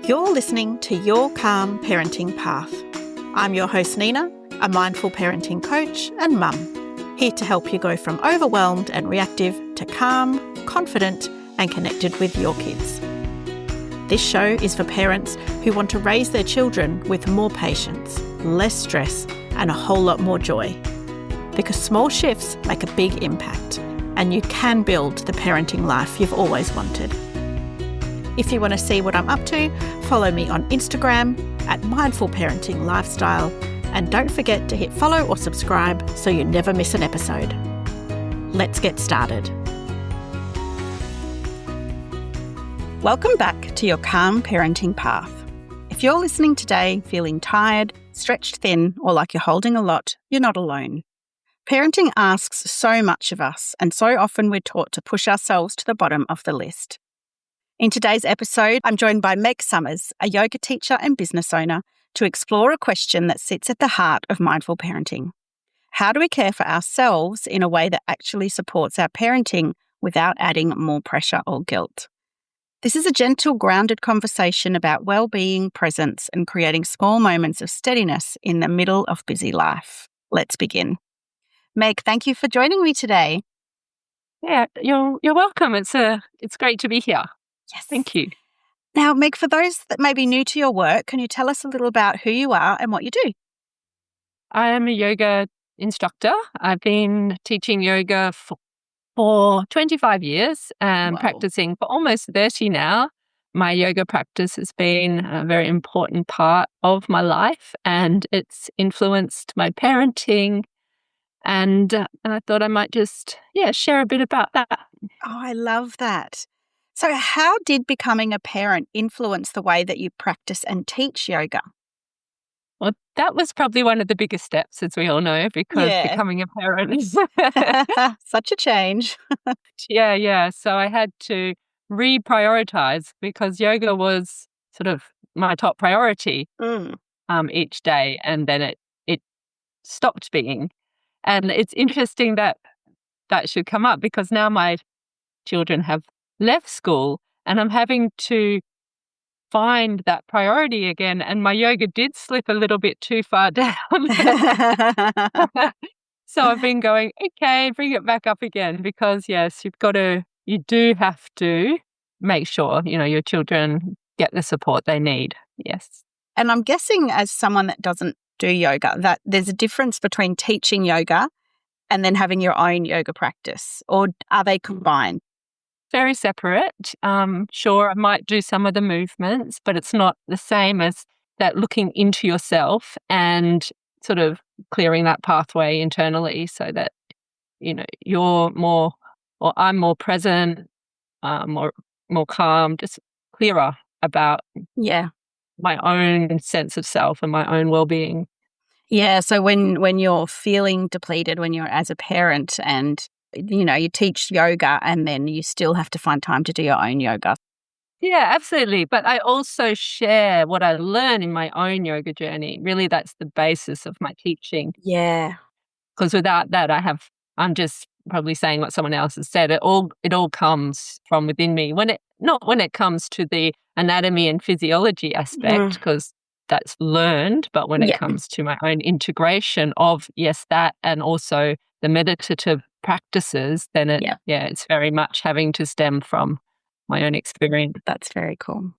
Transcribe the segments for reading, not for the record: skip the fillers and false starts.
You're listening to Your Calm Parenting Path. I'm your host Nina, a mindful parenting coach and mum, here to help you go from overwhelmed and reactive to calm, confident and connected with your kids. This show is for parents who want to raise their children with more patience, less stress and a whole lot more joy. Because small shifts make a big impact and you can build the parenting life you've always wanted. If you want to see what I'm up to, follow me on Instagram at Mindful Parenting Lifestyle, and don't forget to hit follow or subscribe so you never miss an episode. Let's get started. Welcome back to Your Calm Parenting Path. If you're listening today feeling tired, stretched thin, or like you're holding a lot, you're not alone. Parenting asks so much of us, and so often we're taught to push ourselves to the bottom of the list. In today's episode, I'm joined by Meg Summers, a yoga teacher and business owner, to explore a question that sits at the heart of mindful parenting. How do we care for ourselves in a way that actually supports our parenting without adding more pressure or guilt? This is a gentle, grounded conversation about well-being, presence, and creating small moments of steadiness in the middle of busy life. Let's begin. Meg, thank you for joining me today. Yeah, you're welcome. It's great to be here. Yes. Thank you. Now, Meg, for those that may be new to your work, can you tell us a little about who you are and what you do? I am a yoga instructor. I've been teaching yoga for 25 years and practicing for almost 30 now. My yoga practice has been a very important part of my life and it's influenced my parenting. And I thought I might just, share a bit about that. Oh, I love that. So how did becoming a parent influence the way that you practice and teach yoga? Well, that was probably one of the biggest steps, as we all know, because becoming a parent is such a change. Yeah. So I had to reprioritize because yoga was sort of my top priority each day, and then it stopped being. And it's interesting that should come up because now my children have left school and I'm having to find that priority again. And my yoga did slip a little bit too far down. So I've been going, okay, bring it back up again because yes, you do have to make sure, your children get the support they need. Yes. And I'm guessing as someone that doesn't do yoga, that there's a difference between teaching yoga and then having your own yoga practice, or are they combined? Very separate. Sure, I might do some of the movements, but it's not the same as that looking into yourself and sort of clearing that pathway internally so that, you're more, or I'm more present, more calm, just clearer about my own sense of self and my own well-being. Yeah, so when you're feeling depleted, when you're as a parent and you teach yoga and then you still have to find time to do your own yoga. Yeah, absolutely. But I also share what I learn in my own yoga journey. Really, that's the basis of my teaching. Yeah. Because without that, I'm just probably saying what someone else has said. It all comes from within me. Not when it comes to the anatomy and physiology aspect, because that's learned, but when it comes to my own integration of, that and also the meditative practices, then it's very much having to stem from my own experience. That's very cool.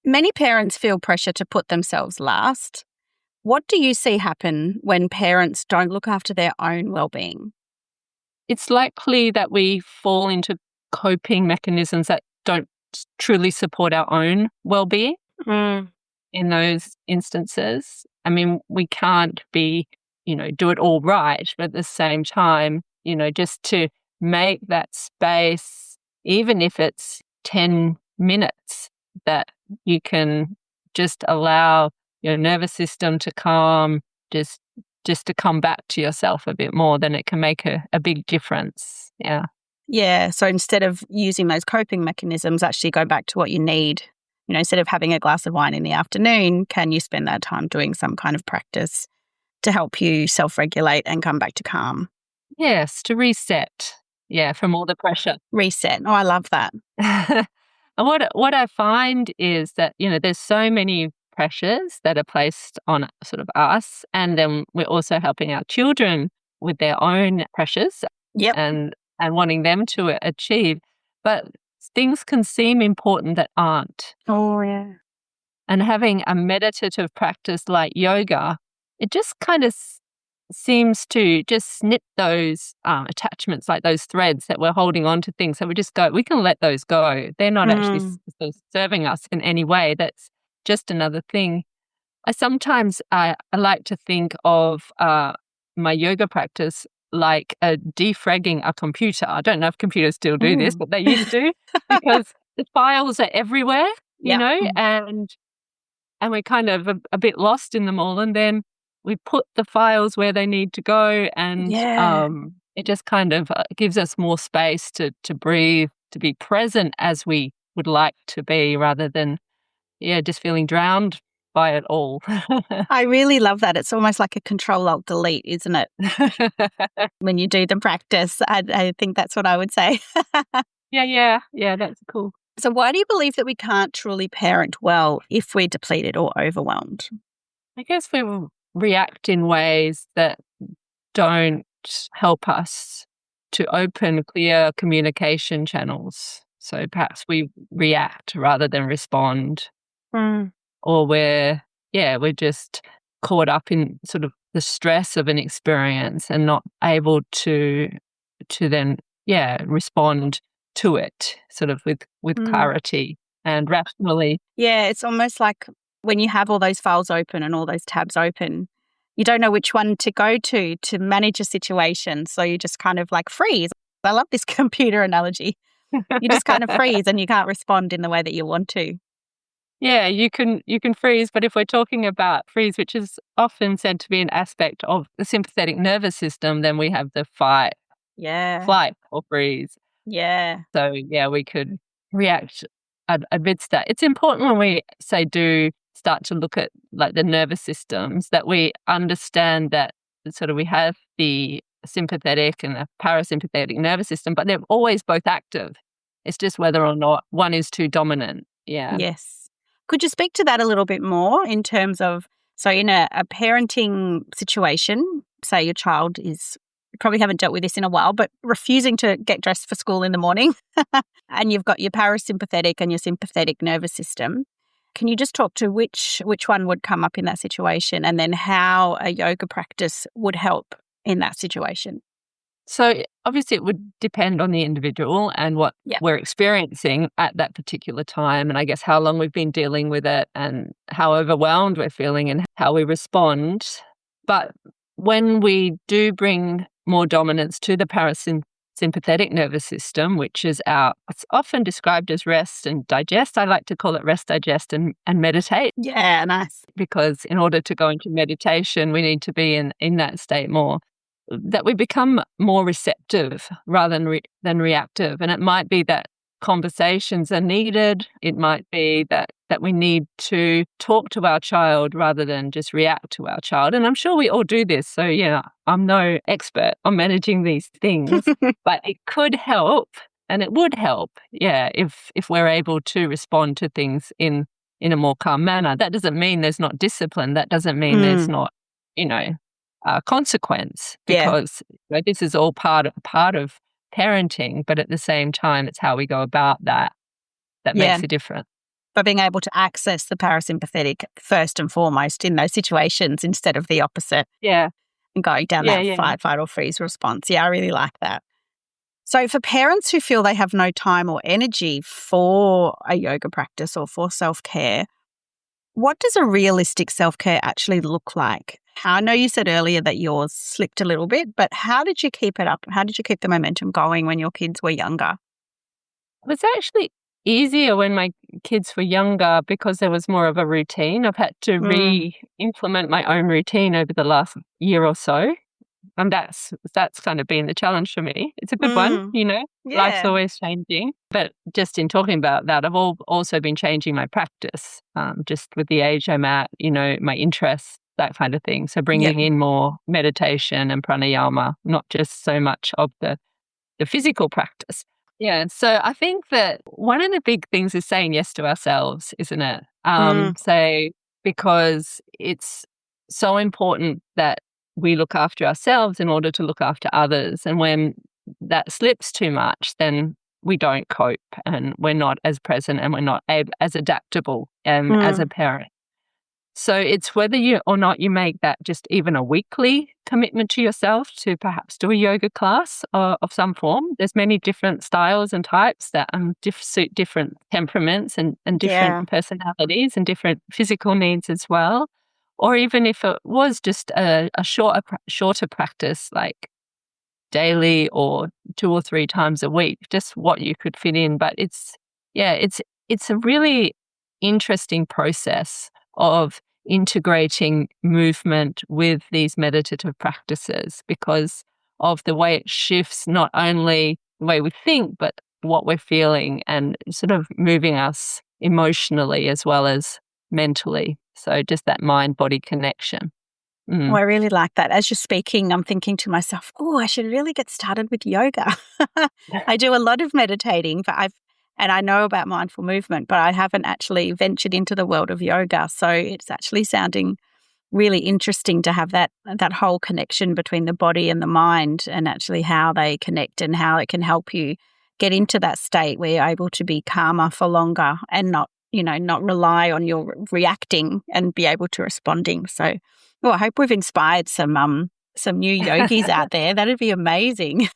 Many parents feel pressure to put themselves last. What do you see happen when parents don't look after their own well-being? It's likely that we fall into coping mechanisms that don't truly support our own well-being in those instances. I mean, we can't be, do it all right, but at the same time, just to make that space, even if it's 10 minutes, that you can just allow your nervous system to calm, just to come back to yourself a bit more, then it can make a big difference. Yeah. Yeah. So instead of using those coping mechanisms, actually go back to what you need. Instead of having a glass of wine in the afternoon, can you spend that time doing some kind of practice to help you self-regulate and come back to calm? Yes, to reset. Yeah, from all the pressure. Reset. Oh, I love that. And what I find is that, there's so many pressures that are placed on sort of us, and then we're also helping our children with their own pressures Yep. and wanting them to achieve. But things can seem important that aren't. Oh, yeah. And having a meditative practice like yoga, it just kind of seems to just snip those attachments, like those threads that we're holding on to things. So we can let those go. They're not actually serving us in any way. That's just another thing. I sometimes I like to think of my yoga practice like defragging a computer. I don't know if computers still do this, but they used to, because the files are everywhere, and we're kind of a bit lost in them all. And then we put the files where they need to go, and it just kind of gives us more space to breathe, to be present as we would like to be, rather than, just feeling drowned by it all. I really love that. It's almost like a Control-Alt-Delete, isn't it? When you do the practice, I think that's what I would say. Yeah, that's cool. So why do you believe that we can't truly parent well if we're depleted or overwhelmed? I guess we react in ways that don't help us to open clear communication channels. So perhaps we react rather than respond. Or we're just caught up in sort of the stress of an experience and not able to then respond to it sort of with clarity and rationally. Yeah, it's almost like when you have all those files open and all those tabs open, you don't know which one to go to manage a situation. So you just kind of like freeze. I love this computer analogy. You just kind of freeze and you can't respond in the way that you want to. Yeah, you can freeze, but if we're talking about freeze, which is often said to be an aspect of the sympathetic nervous system, then we have the fight, flight, or freeze. Yeah. So we could react amidst that. It's important when we do start to look at like the nervous systems, that we understand that sort of we have the sympathetic and the parasympathetic nervous system, but they're always both active. It's just whether or not one is too dominant. Yeah. Yes. Could you speak to that a little bit more in terms of, so in a parenting situation, say your child is, you probably haven't dealt with this in a while, but refusing to get dressed for school in the morning and you've got your parasympathetic and your sympathetic nervous system. Can you just talk to which one would come up in that situation, and then how a yoga practice would help in that situation? So obviously it would depend on the individual and what we're experiencing at that particular time, and I guess how long we've been dealing with it and how overwhelmed we're feeling and how we respond. But when we do bring more dominance to the parasympathetic nervous system, which is it's often described as rest and digest. I like to call it rest, digest, and meditate. Yeah, nice. Because in order to go into meditation, we need to be in that state more. That we become more receptive rather than reactive. And it might be that conversations are needed. It might be that we need to talk to our child rather than just react to our child. And I'm sure we all do this. So, I'm no expert on managing these things, but it could help, and it would help, if we're able to respond to things in a more calm manner. That doesn't mean there's not discipline. That doesn't mean there's not, consequence, because this is all part of parenting, but at the same time, it's how we go about that makes a difference. But being able to access the parasympathetic first and foremost in those situations instead of the opposite. Yeah. And going down that fight or freeze response. Yeah, I really like that. So for parents who feel they have no time or energy for a yoga practice or for self-care, what does a realistic self-care actually look like? I know you said earlier that yours slipped a little bit, but how did you keep it up? How did you keep the momentum going when your kids were younger? It was actually easier when my kids were younger because there was more of a routine. I've had to re-implement my own routine over the last year or so. And that's kind of been the challenge for me. It's a good one, Life's always changing. But just in talking about that, I've also been changing my practice, just with the age I'm at, my interests, that kind of thing. So bringing in more meditation and pranayama, not just so much of the physical practice. Yeah. So I think that one of the big things is saying yes to ourselves, isn't it? Mm, So because it's so important that we look after ourselves in order to look after others. And when that slips too much, then we don't cope and we're not as present and we're not as adaptable as a mm, parent. So it's whether you or not you make that just even a weekly commitment to yourself to perhaps do a yoga class of some form. There's many different styles and types that suit different temperaments and yeah. different personalities and different physical needs as well. Or even if it was just a shorter practice, like daily or 2 or 3 times a week, just what you could fit in. But it's a really interesting process of integrating movement with these meditative practices because of the way it shifts not only the way we think, but what we're feeling and sort of moving us emotionally as well as mentally. So just that mind-body connection. Oh, Mm. I really like that. As you're speaking, I'm thinking to myself, oh, I should really get started with yoga. I do a lot of meditating, and I know about mindful movement, but I haven't actually ventured into the world of yoga. So it's actually sounding really interesting to have that whole connection between the body and the mind and actually how they connect and how it can help you get into that state where you're able to be calmer for longer and not rely on your reacting and be able to responding. So, I hope we've inspired some new yogis out there. That'd be amazing.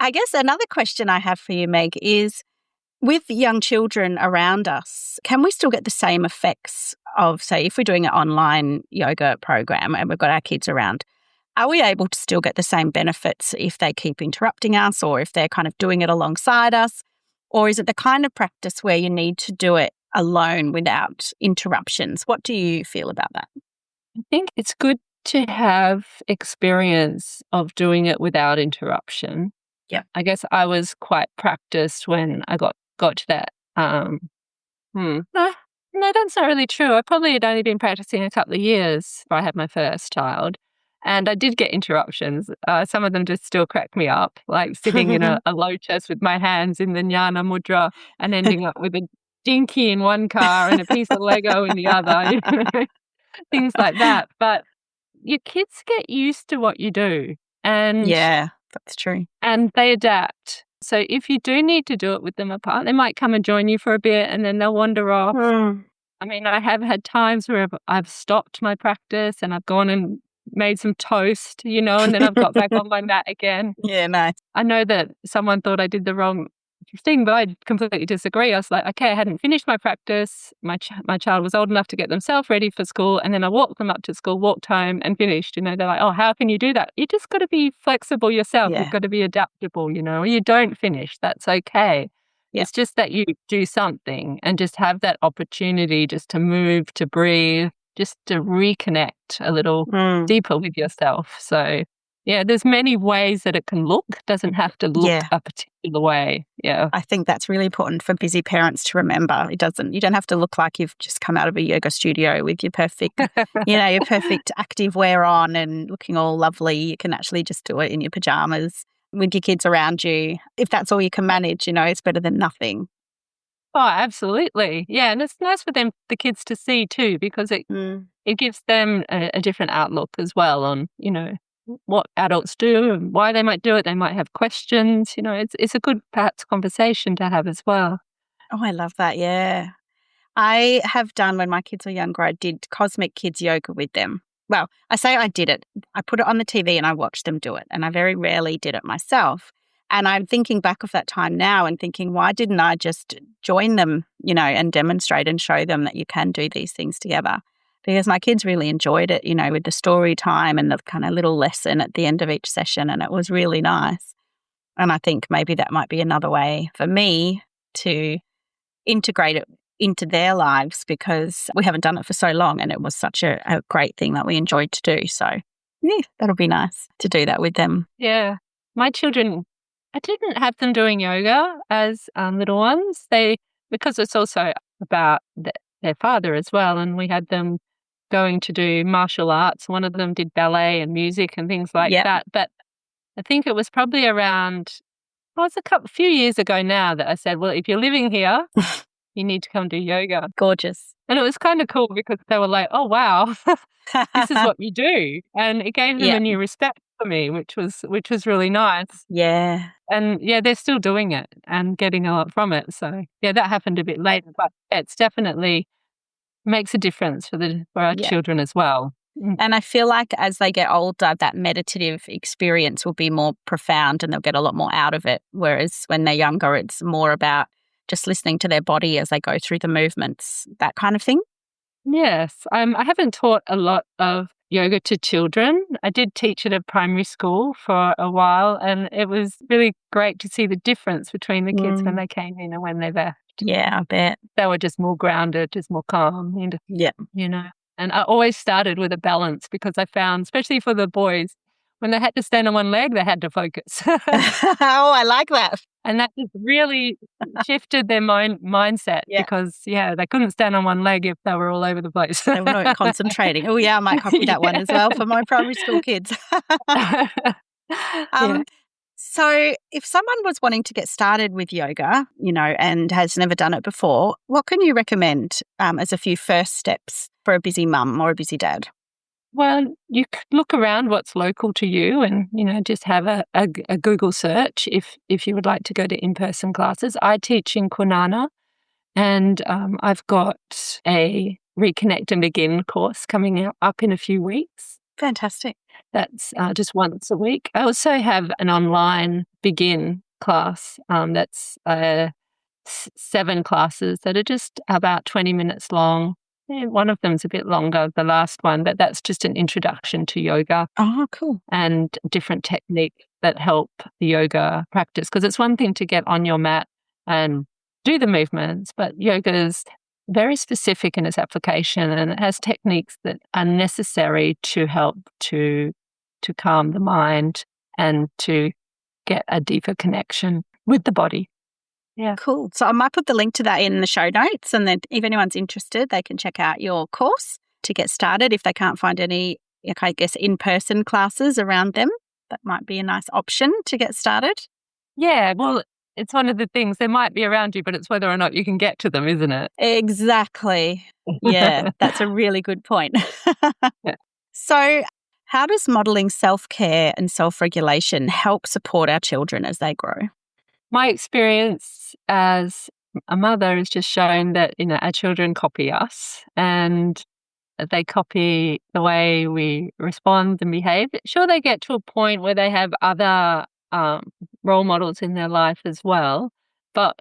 I guess another question I have for you, Meg, is with young children around us, can we still get the same effects of, say, if we're doing an online yoga program and we've got our kids around, are we able to still get the same benefits if they keep interrupting us or if they're kind of doing it alongside us? Or is it the kind of practice where you need to do it alone without interruptions? What do you feel about that? I think it's good to have experience of doing it without interruption. Yeah. I guess I was quite practiced when I got to that. No, no, that's not really true. I probably had only been practicing a couple of years before I had my first child. And I did get interruptions. Some of them just still crack me up, like sitting in a lotus with my hands in the jnana mudra and ending up with a dinky in one car and a piece of Lego in the other, things like that. But your kids get used to what you do and Yeah, that's true. they adapt. So if you do need to do it with them apart, they might come and join you for a bit and then they'll wander off. Mm. I mean, I have had times where I've stopped my practice and I've gone and made some toast, and then I've got back on my mat again. Yeah, nice. I know that someone thought I did the wrong thing, but I completely disagree. I was like, okay, I hadn't finished my practice. My child was old enough to get themselves ready for school, and then I walked them up to school, walked home, and finished. They're like, oh, how can you do that? You just got to be flexible yourself. You've Yeah, got to be adaptable. Or you don't finish. That's okay. yeah. It's just that you do something and just have that opportunity just to move, to breathe, just to reconnect a little Mm. deeper with yourself. So yeah, there's many ways that it can look. It doesn't have to look Yeah. a particular way. Yeah. I think that's really important for busy parents to remember. You don't have to look like you've just come out of a yoga studio with your perfect, your perfect active wear on and looking all lovely. You can actually just do it in your pajamas with your kids around you. If that's all you can manage, it's better than nothing. Oh, absolutely. Yeah. And it's nice for the kids to see too, because Mm. it gives them a different outlook as well on, what adults do and why they might do it. They might have questions. It's a good perhaps conversation to have as well. Oh, I love that. Yeah. I have done, when my kids were younger, I did cosmic kids yoga with them. Well, I say I did it. I put it on the TV and I watched them do it. And I very rarely did it myself. And I'm thinking back of that time now and thinking, why didn't I just join them, and demonstrate and show them that you can do these things together? Because my kids really enjoyed it, with the story time and the kind of little lesson at the end of each session. And it was really nice. And I think maybe that might be another way for me to integrate it into their lives, because we haven't done it for so long and it was such a great thing that we enjoyed to do. So, yeah, that'll be nice to do that with them. Yeah. My children, I didn't have them doing yoga as little ones. Because it's also about their father as well. And we had them going to do martial arts. One of them did ballet and music and things like Yeah. that. But I think it was probably around was a few years ago now that I said, well, if you're living here, you need to come do yoga. Gorgeous. And it was kind of cool because they were like, oh, wow, this is what you do. And it gave them a new respect for me, which was really nice. Yeah. And they're still doing it and getting a lot from it. So that happened a bit later, but it's definitely makes a difference for our children as well. And I feel like as they get older, that meditative experience will be more profound and they'll get a lot more out of it. Whereas when they're younger, it's more about just listening to their body as they go through the movements, that kind of thing. Yes. I haven't taught a lot of yoga to children. I did teach at a primary school for a while, and it was really great to see the difference between the kids when they came in and when they left. Yeah, I bet. They were just more grounded, just more calm. You know. And I always started with a balance because I found, especially for the boys, when they had to stand on one leg, they had to focus. Oh, I like that. And that just really shifted their mindset because, they couldn't stand on one leg if they were all over the place. They were not concentrating. Oh, yeah, I might copy that one as well for my primary school kids. So if someone was wanting to get started with yoga, and has never done it before, what can you recommend as a few first steps for a busy mum or a busy dad? Well, you could look around what's local to you and, just have a Google search if you would like to go to in-person classes. I teach in Kwinana and I've got a Reconnect and Begin course coming up in a few weeks. Fantastic. That's just once a week. I also have an online Begin class that's 7 classes that are just about 20 minutes long. One of them's a bit longer, the last one, but that's just an introduction to yoga. Oh, cool. And different techniques that help the yoga practice. Because it's one thing to get on your mat and do the movements, but yoga is very specific in its application and it has techniques that are necessary to help to calm the mind and to get a deeper connection with the body. Yeah. Cool. So I might put the link to that in the show notes, and then if anyone's interested, they can check out your course to get started. If they can't find any, I guess, in-person classes around them, that might be a nice option to get started. Yeah, well, it's one of the things, they might be around you, but it's whether or not you can get to them, isn't it? Exactly. Yeah, that's a really good point. Yeah. So how does modelling self-care and self-regulation help support our children as they grow? My experience as a mother has just shown that, our children copy us and they copy the way we respond and behave. Sure, they get to a point where they have other role models in their life as well. But,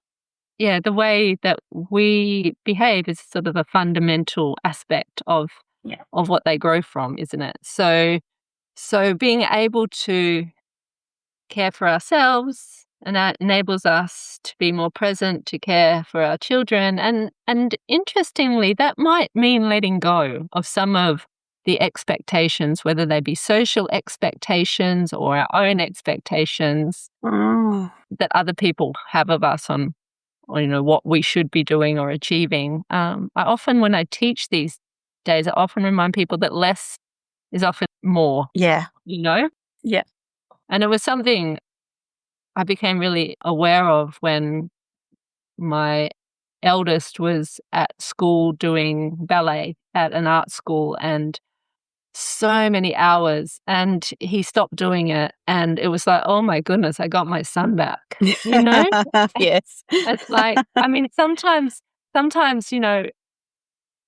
the way that we behave is sort of a fundamental aspect of what they grow from, isn't it? So being able to care for ourselves, and that enables us to be more present, to care for our children. And interestingly, that might mean letting go of some of the expectations, whether they be social expectations or our own expectations that other people have of us on what we should be doing or achieving. I often, when I teach these days, I often remind people that less is often more. Yeah. Yeah. And it was something I became really aware of when my eldest was at school doing ballet at an art school and so many hours, and he stopped doing it and it was like, oh my goodness, I got my son back. Yes. It's like, sometimes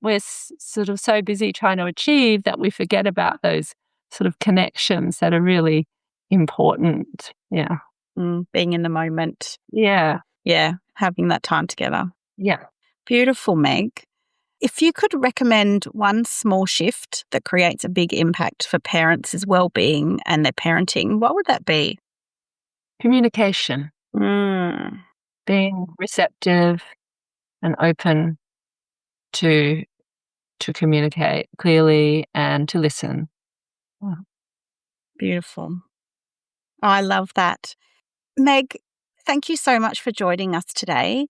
we're sort of so busy trying to achieve that we forget about those sort of connections that are really important. Yeah. Being in the moment. Yeah. Yeah. Having that time together. Yeah. Beautiful, Meg. If you could recommend one small shift that creates a big impact for parents' well-being and their parenting, what would that be? Communication. Being receptive and open to communicate clearly and to listen. Yeah. Beautiful. Oh, I love that. Meg, thank you so much for joining us today.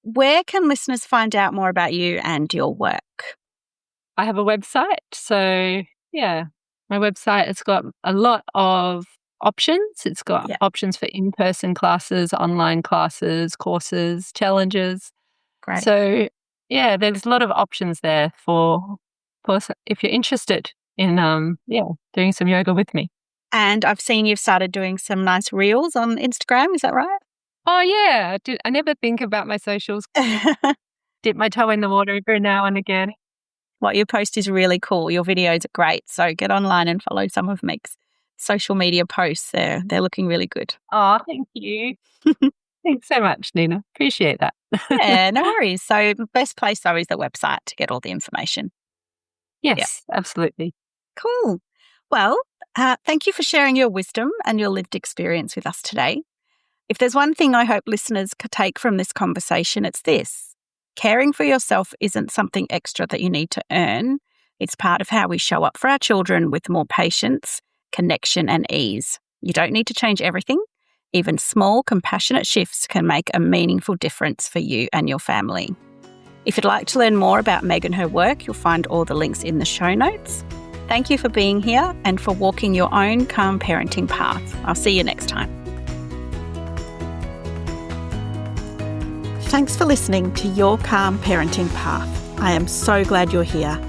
Where can listeners find out more about you and your work? I have a website. So, my website has got a lot of options. It's got options for in-person classes, online classes, courses, challenges. Great. So, yeah, there's a lot of options there for if you're interested in doing some yoga with me. And I've seen you've started doing some nice reels on Instagram. Is that right? Oh, yeah. I never think about my socials. Dip my toe in the water every now and again. What you post is really cool. Your videos are great. So get online and follow some of Meg's social media posts. They're looking really good. Oh, thank you. Thanks so much, Nina. Appreciate that. Yeah, no worries. So the best place, though, is the website to get all the information. Yes, absolutely. Cool. Well, thank you for sharing your wisdom and your lived experience with us today. If there's one thing I hope listeners could take from this conversation, it's this. Caring for yourself isn't something extra that you need to earn. It's part of how we show up for our children with more patience, connection, and ease. You don't need to change everything. Even small, compassionate shifts can make a meaningful difference for you and your family. If you'd like to learn more about Meg and her work, you'll find all the links in the show notes. Thank you for being here and for walking your own calm parenting path. I'll see you next time. Thanks for listening to Your Calm Parenting Path. I am so glad you're here.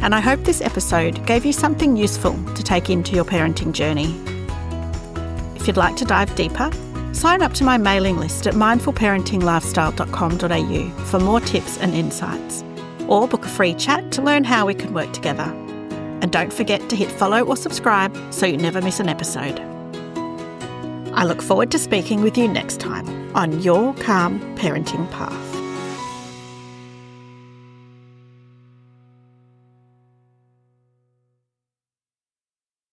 And I hope this episode gave you something useful to take into your parenting journey. If you'd like to dive deeper, sign up to my mailing list at mindfulparentinglifestyle.com.au for more tips and insights, or book a free chat to learn how we can work together. And don't forget to hit follow or subscribe so you never miss an episode. I look forward to speaking with you next time on Your Calm Parenting Path.